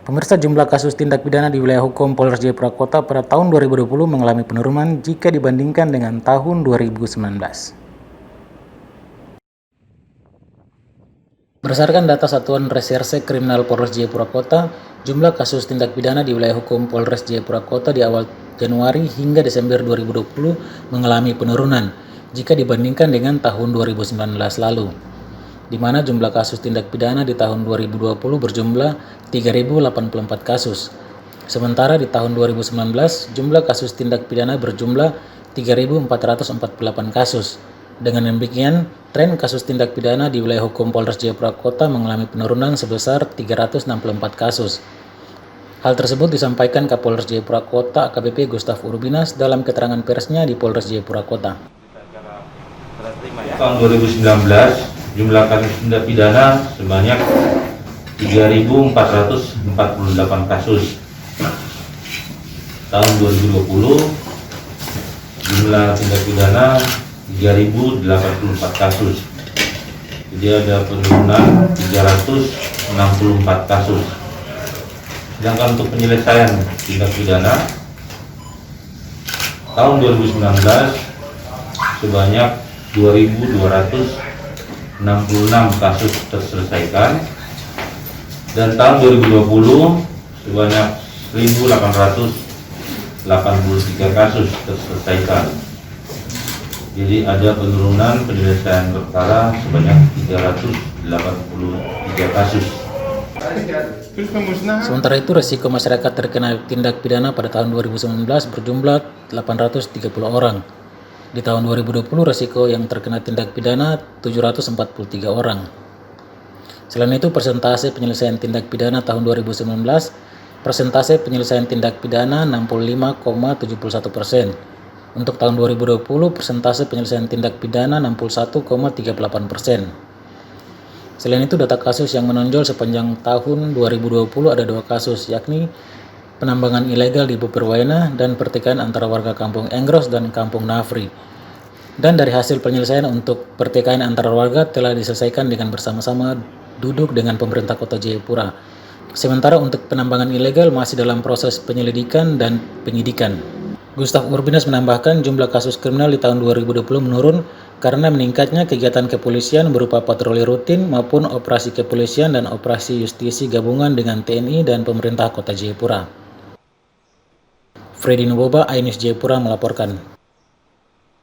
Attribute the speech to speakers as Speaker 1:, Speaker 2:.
Speaker 1: Pemirsa, jumlah kasus tindak pidana di wilayah hukum Polres Jayapura Kota pada tahun 2020 mengalami penurunan jika dibandingkan dengan tahun 2019. Berdasarkan data Satuan Reserse Kriminal Polres Jayapura Kota, jumlah kasus tindak pidana di wilayah hukum Polres Jayapura Kota di awal Januari hingga Desember 2020 mengalami penurunan jika dibandingkan dengan tahun 2019 lalu, di mana jumlah kasus tindak pidana di tahun 2020 berjumlah 3.084 kasus. Sementara di tahun 2019, jumlah kasus tindak pidana berjumlah 3.448 kasus. Dengan demikian, tren kasus tindak pidana di wilayah hukum Polres Jayapura Kota mengalami penurunan sebesar 364 kasus. Hal tersebut disampaikan Kapolres Jayapura Kota AKBP Gustaf Urbinas dalam keterangan persnya di Polres Jayapura Kota.
Speaker 2: Tahun 2019, jumlah kasus tindak pidana sebanyak 3.448 kasus. Tahun 2020, jumlah tindak pidana 3.084 kasus. Jadi ada penurunan 364 kasus. Sedangkan untuk penyelesaian tindak pidana tahun 2019 sebanyak 2.266 kasus terselesaikan, dan tahun 2020 sebanyak 1.883 kasus terselesaikan. Jadi ada penurunan penyelesaian perkara sebanyak 383 kasus.
Speaker 1: Sementara itu, resiko masyarakat terkena tindak pidana pada tahun 2019 berjumlah 830 orang. Di tahun 2020, resiko yang terkena tindak pidana 743 orang. Selain itu, persentase penyelesaian tindak pidana tahun 2019, persentase penyelesaian tindak pidana 65,71%. Untuk tahun 2020, persentase penyelesaian tindak pidana 61,38%. Selain itu, data kasus yang menonjol sepanjang tahun 2020 ada 2 kasus, yakni penambangan ilegal di Buperwaina dan pertikaian antara warga Kampung Enggros dan Kampung Nafri. Dan dari hasil penyelesaian untuk pertikaian antara warga telah diselesaikan dengan bersama-sama duduk dengan pemerintah Kota Jayapura. Sementara untuk penambangan ilegal masih dalam proses penyelidikan dan penyidikan. Gustaf Urbinas menambahkan jumlah kasus kriminal di tahun 2020 menurun karena meningkatnya kegiatan kepolisian berupa patroli rutin maupun operasi kepolisian dan operasi justisi gabungan dengan TNI dan pemerintah Kota Jayapura. Freddy Nuboba, iNews Jayapura melaporkan.